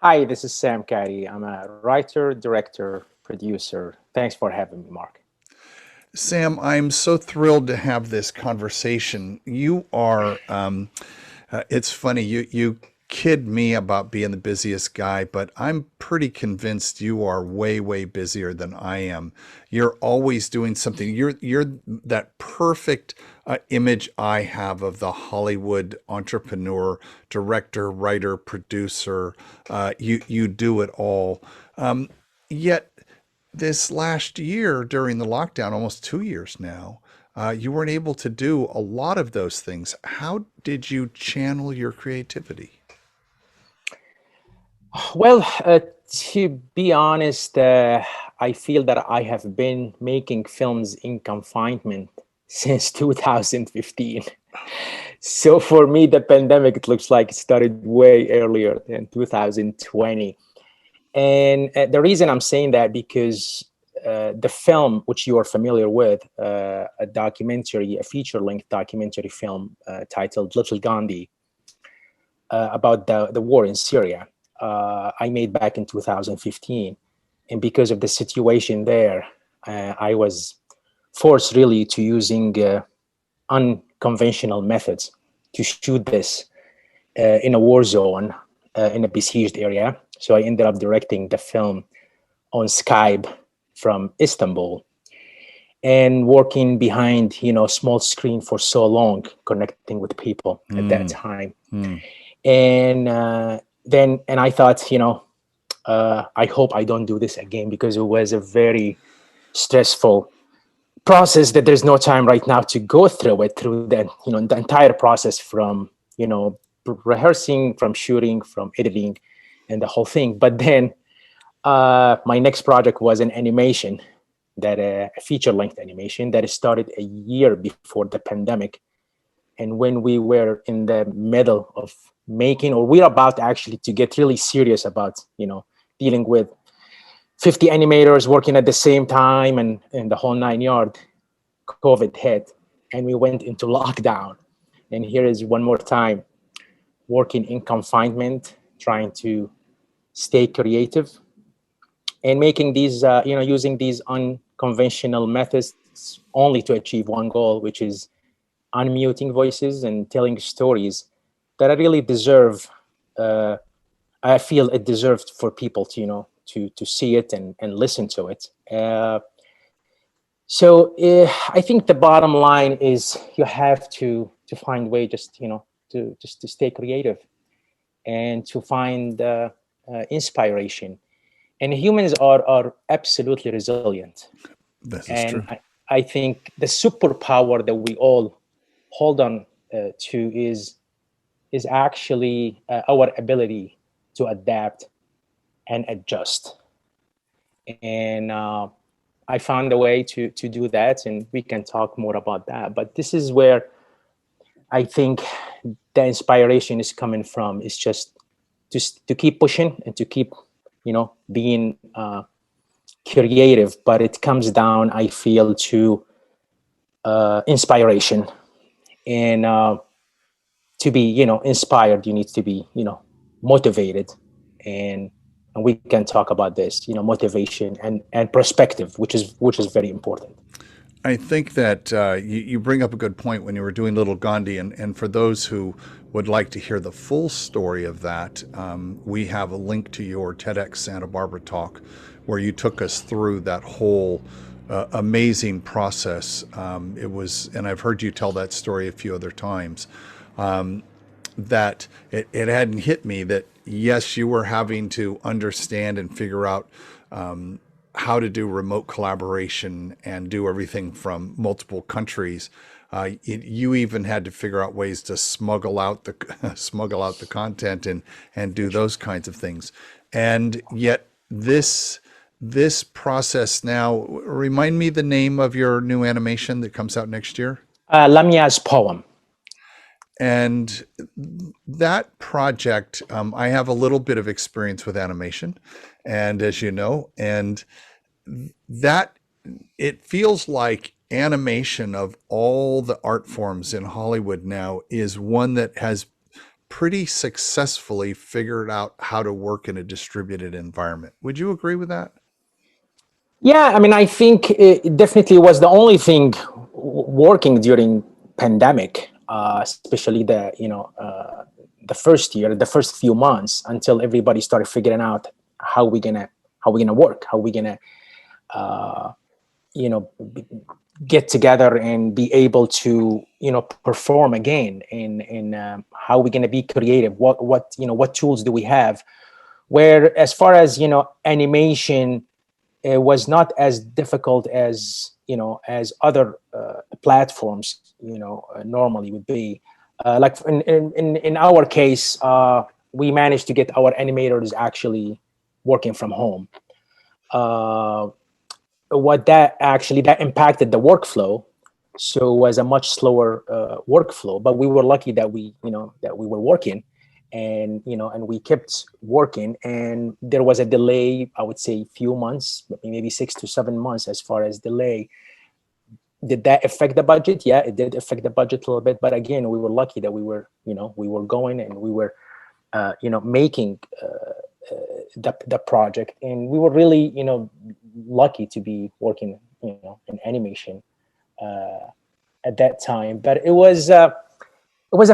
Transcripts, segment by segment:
Hi, this is Sam Kadi. I'm a writer, director, producer. Thanks for having me, Mark. Sam, I'm so thrilled to have this conversation. You are, it's funny, you kid me about being the busiest guy, but I'm pretty convinced you are way busier than I am. You're always doing something. You're that perfect image I have of the Hollywood entrepreneur, director, writer, producer. You do it all. Yet this last year during the lockdown, almost 2 years now, you weren't able to do a lot of those things. How did you channel your creativity? Well, to be honest, I feel that I have been making films in confinement since 2015. So for me, the pandemic, it looks like it started way earlier than 2020. And the reason I'm saying that because the film, which you are familiar with, a documentary, a feature-length documentary film titled Little Gandhi, about the war in Syria, I made back in 2015. And because of the situation there, I was forced really to using unconventional methods to shoot this in a war zone, in a besieged area. So I ended up directing the film on Skype from Istanbul and working behind, small screen for so long, connecting with people at that Mm, time. mm. And then I thought, I hope I don't do this again, because it was a very stressful process that there's no time right now to go through it, through the entire process, from rehearsing, from shooting, from editing, and the whole thing. But then my next project was an animation, that a feature length animation that started a year before the pandemic. And when we were in the middle of making, or we're about actually to get really serious about dealing with 50 animators working at the same time, and the whole nine yard, COVID hit, and we went into lockdown. And here is one more time, working in confinement, trying to stay creative and making these, using these unconventional methods only to achieve one goal, which is unmuting voices and telling stories that I really deserve. Uh, I feel it deserved for people to, to see it and listen to it. So I think the bottom line is you have to find way, just to stay creative and to find inspiration. And humans are absolutely resilient. This is And true. I think the superpower that we all hold on to is actually our ability to adapt and adjust. And I found a way to do that, and we can talk more about that. But this is where I think the inspiration is coming from. Is just to keep pushing and to keep, being creative. But it comes down, I feel, to inspiration. And to be, inspired, you need to be, motivated. And we can talk about this, motivation and perspective, which is very important. I think that you bring up a good point when you were doing Little Gandhi, and for those who would like to hear the full story of that, we have a link to your TEDx Santa Barbara talk where you took us through that whole amazing process. It was, and I've heard you tell that story a few other times. That it hadn't hit me that yes, you were having to understand and figure out how to do remote collaboration and do everything from multiple countries. You even had to figure out ways to smuggle out the smuggle out the content and do those kinds of things. And yet this process now, remind me the name of your new animation that comes out next year. Lamya's poem. And that project, I have a little bit of experience with animation, and as you know, and that it feels like animation of all the art forms in Hollywood now is one that has pretty successfully figured out how to work in a distributed environment. Would you agree with that? Yeah, I mean, I think it definitely was the only thing working during pandemic, especially the first year, the first few months until everybody started figuring out how we gonna work, how we gonna you know get together and be able to perform again, and how we're gonna be creative. What tools do we have? Where as far as animation, it was not as difficult as as other platforms normally would be. Like in our case, we managed to get our animators actually working from home. Uh, what that impacted the workflow, so it was a much slower workflow. But we were lucky that we were working, and and we kept working, and there was a delay, I would say few months, maybe 6 to 7 months as far as delay. Did that affect the budget? Yeah, it did affect the budget a little bit, but again, we were lucky that we were going, and we were making the project, and we were really lucky to be working in animation uh, at that time. But it was a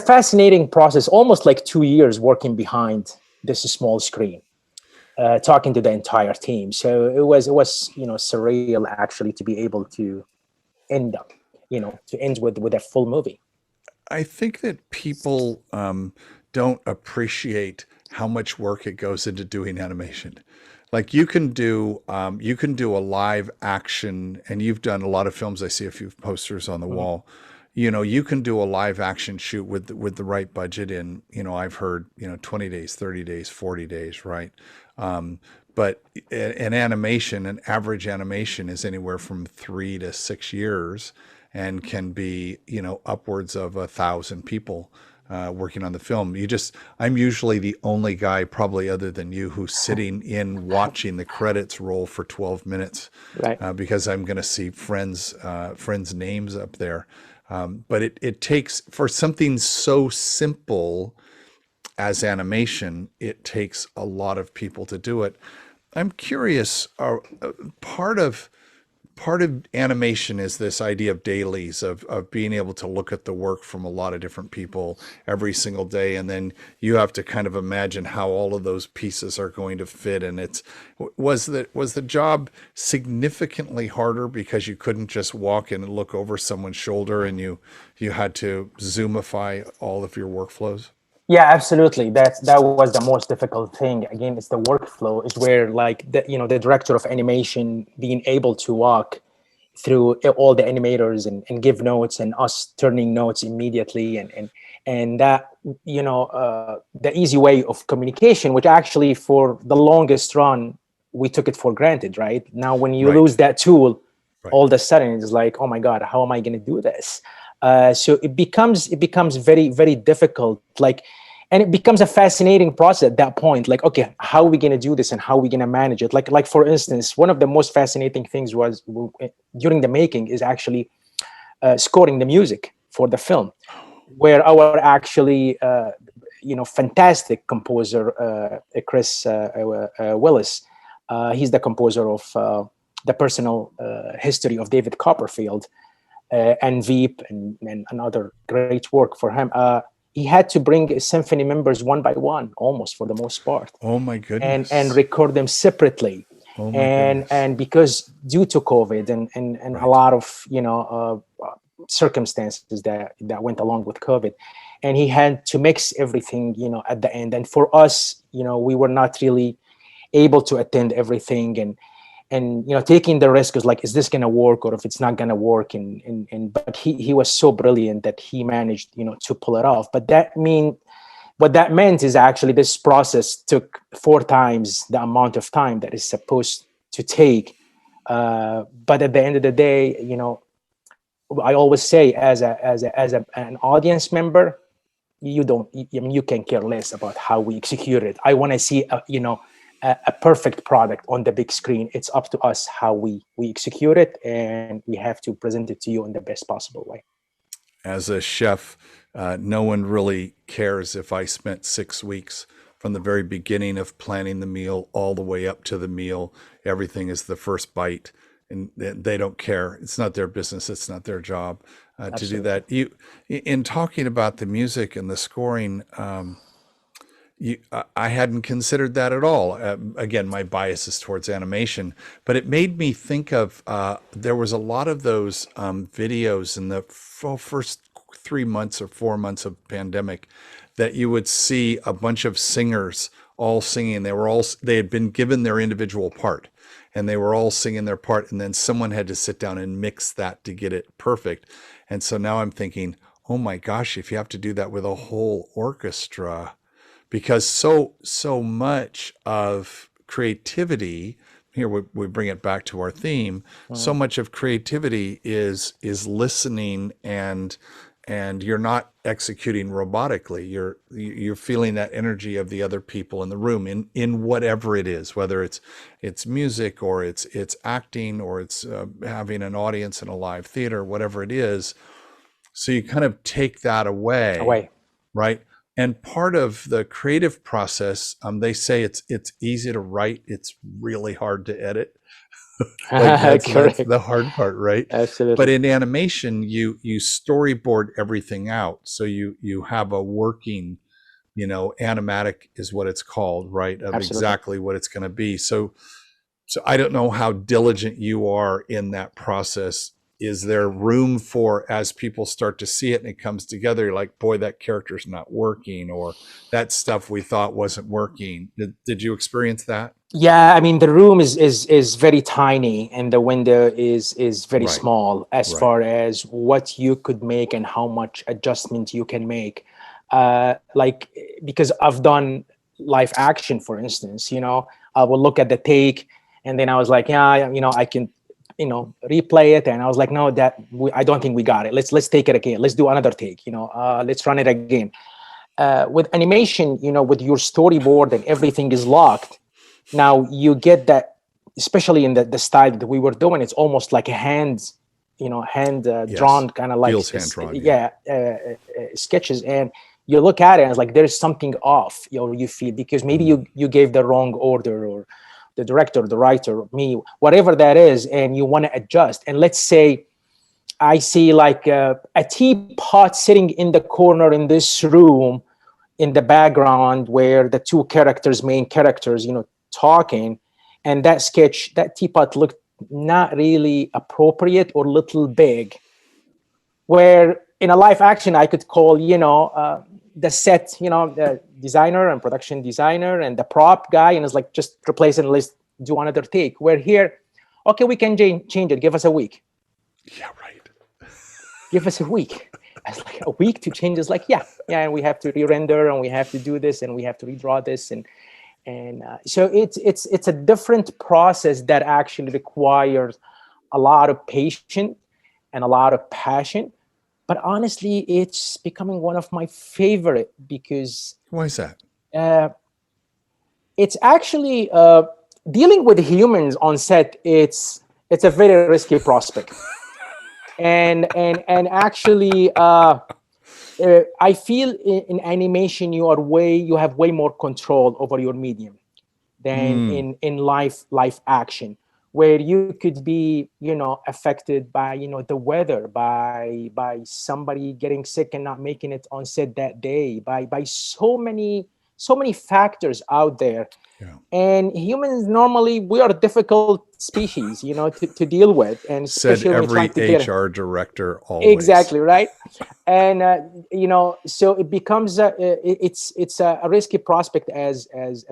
fascinating process, almost like 2 years working behind this small screen, talking to the entire team. So it was surreal actually to be able to end up to end with a full movie. I think that people don't appreciate how much work it goes into doing animation. Like you can do a live action, and you've done a lot of films. I see a few posters on the Mhm. wall. You know, you can do a live action shoot with the right budget in, I've heard, 20 days, 30 days, 40 days, right? Um, but an animation, an average animation is anywhere from 3 to 6 years, and can be, upwards of 1,000 people working on the film. I'm usually the only guy, probably other than you, who's sitting in watching the credits roll for 12 minutes Right. because I'm going to see friends' names up there. But it takes, for something so simple as animation, it takes a lot of people to do it. I'm curious, part of part of animation is this idea of dailies, of being able to look at the work from a lot of different people every single day, and then you have to kind of imagine how all of those pieces are going to fit. And was the job significantly harder because you couldn't just walk in and look over someone's shoulder, and you had to zoomify all of your workflows? Yeah, absolutely. That was the most difficult thing. Again, it's the workflow is where like the director of animation being able to walk through all the animators and give notes, and us turning notes immediately, and that the easy way of communication, which actually for the longest run we took it for granted. Right now, when you Right, lose that tool, right. all of a sudden it's like, oh my god, how am I going to do this? So it becomes very, very difficult, like, and it becomes a fascinating process at that point. Like, okay, how are we going to do this, and how are we going to manage it? Like for instance, one of the most fascinating things was during the making is actually scoring the music for the film, where our actually fantastic composer, Chris Willis, he's the composer of the personal history of David Copperfield, and Veep, and other great work for him. He had to bring symphony members one by one, almost for the most part, Oh my and goodness. record them separately. Oh my And goodness. and because due to COVID and a Right. lot of circumstances that went along with COVID, and he had to mix everything at the end. And for us, we were not really able to attend everything, and taking the risk is like, is this going to work, or if it's not going to work? And but he was so brilliant that he managed to pull it off. But what that meant is actually this process took 4 times the amount of time that is supposed to take. But at the end of the day, I always say, an audience member, you don't I mean, you can care less about how we execute it. I want to see a perfect product on the big screen. It's up to us how we execute it, and we have to present it to you in the best possible way. as a chef, no one really cares if I spent 6 weeks from the very beginning of planning the meal all the way up to the meal. Everything is the first bite, and they don't care. It's not their business. It's not their job to do that. In talking about the music and the scoring, I hadn't considered that at all. Again, my bias is towards animation, but it made me think of there was a lot of those videos in the first 3 months or 4 months of pandemic that you would see a bunch of singers all singing. They had been given their individual part, and they were all singing their part, and then someone had to sit down and mix that to get it perfect. And so now I'm thinking, oh my gosh, if you have to do that with a whole orchestra, because so much of creativity here, we bring it back to our theme. So much of creativity is listening, and you're not executing robotically. You're feeling that energy of the other people in the room in whatever it is, whether it's music, or it's acting, or it's having an audience in a live theater, whatever it is. So you kind of take that away. Right? And part of the creative process, they say it's easy to write, it's really hard to edit. Like that's the hard part, right? Absolutely. But in animation, you storyboard everything out, so you have a working, animatic is what it's called, right? Of exactly what it's going to be. So I don't know how diligent you are in that process. Is there room for, as people start to see it and it comes together, you're like, boy, that character's not working, or that stuff we thought wasn't working? Did you experience that? Yeah, I mean, the room is very tiny, and the window is very small as far as what you could make and how much adjustment you can make. Like, because I've done live action, for instance, I will look at the take, and then I was like, yeah, I can, replay it, and I was like, no, I don't think we got it. Let's take it again. Let's do another take. Let's run it again. With animation, with your storyboard and everything is locked. Now you get that, especially in the style that we were doing, it's almost like a hand drawn, kind of like feels hand drawn, sketches, and you look at it and it's like there's something off, you feel, because maybe you gave the wrong order, or the director, the writer, me, whatever that is, and you want to adjust. And let's say I see like a teapot sitting in the corner in this room in the background, where the two main characters, talking, and that teapot looked not really appropriate, or little big, where in a live action I could call the set, the designer and production designer and the prop guy, and it's like, just replace it and let's do another take. Where here, okay, we can change it, give us a week. Yeah, right. Give us a week. I was like, a week to change? Is like, yeah, and we have to re-render, and we have to do this, and we have to redraw this, and so it's a different process that actually requires a lot of patience and a lot of passion. But honestly, it's becoming one of my favorite, because why is that? It's actually dealing with humans on set. It's a very risky prospect, and actually. I feel in animation you have way more control over your medium than in live action, where you could be affected by the weather, by somebody getting sick and not making it on set that day, by so many factors out there. Yeah. And humans, normally, we are a difficult species, to deal with, and especially said every HR director always. Exactly, right. And so it becomes it's a risky prospect, as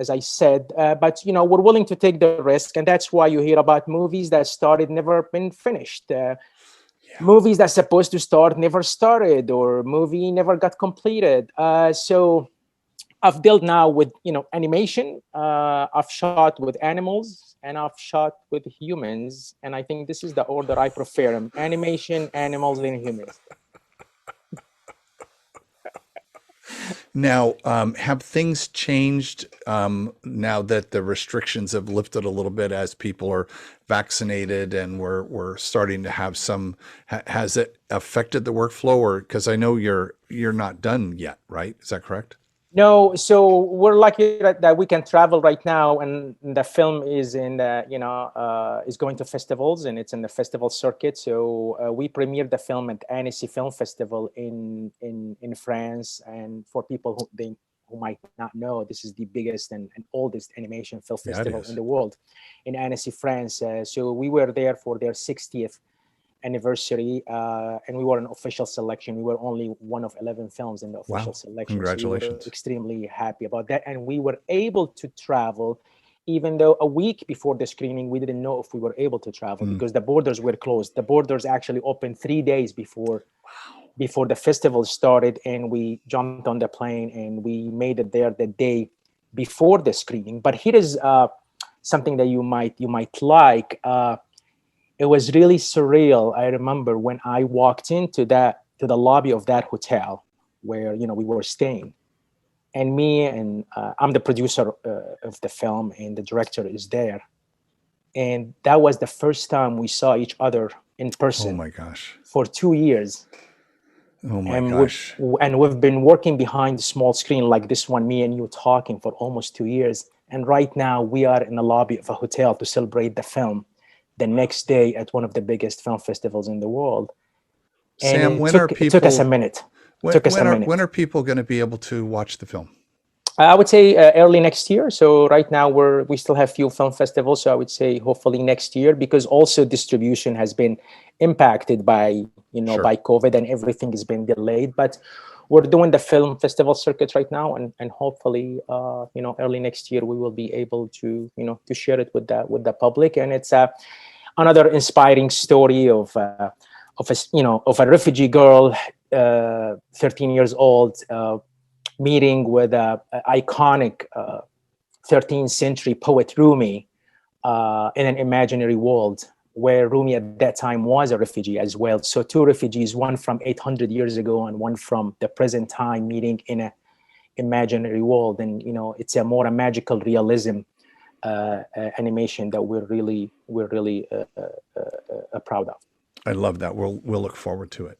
I said. But we're willing to take the risk, and that's why you hear about movies that started never been finished. Movies that's supposed to start never started, or movie never got completed. So I've dealt now with animation. I've shot with animals, and I've shot with humans, and I think this is the order I prefer them: animation, animals, then humans. Now, have things changed now that the restrictions have lifted a little bit as people are vaccinated and we're starting to have some? Has it affected the workflow, or because I know you're not done yet, right? Is that correct? No, so we're lucky that we can travel right now, and the film is in the, is going to festivals, and it's in the festival circuit. So we premiered the film at Annecy Film Festival in France. And for people who might not know, this is the biggest and oldest animation film Yeah, it festival in is. the world, in Annecy, France. So we were there for their 60th anniversary, and we were an official selection. We were only one of 11 films in the official Wow. selection, so we were Congratulations. extremely happy about that. And we were able to travel, even though a week before the screening we didn't know if we were able to travel Mm. because the borders were closed. The borders actually opened 3 days before the festival started, and we jumped on the plane and we made it there the day before the screening. But here is something that you might like. It was really surreal. I remember when I walked into the lobby of that hotel where we were staying, and I'm the producer of the film, and the director is there, and that was the first time we saw each other in Oh person my gosh. for 2 years. Oh my And gosh. we've been working behind the small screen like this one, me and you talking, for almost 2 years. And right now we are in the lobby of a hotel to celebrate the film the next day at one of the biggest film festivals in the world. And Sam, it took us a minute. Took us a when minute. are people going to be able to watch the film? I would say early next year. So right now we still have few film festivals. So I would say hopefully next year, because also distribution has been impacted by Sure. by COVID, and everything has been delayed. But we're doing the film festival circuit right now, and hopefully early next year we will be able to to share it with the public. And it's another inspiring story of a refugee girl, 13 years old. Meeting with a iconic 13th century poet Rumi in an imaginary world where Rumi at that time was a refugee as well. So two refugees, one from 800 years ago and one from the present time, meeting in an imaginary world. And it's a more a magical realism animation that we're really proud of. I love that. We'll look forward to it.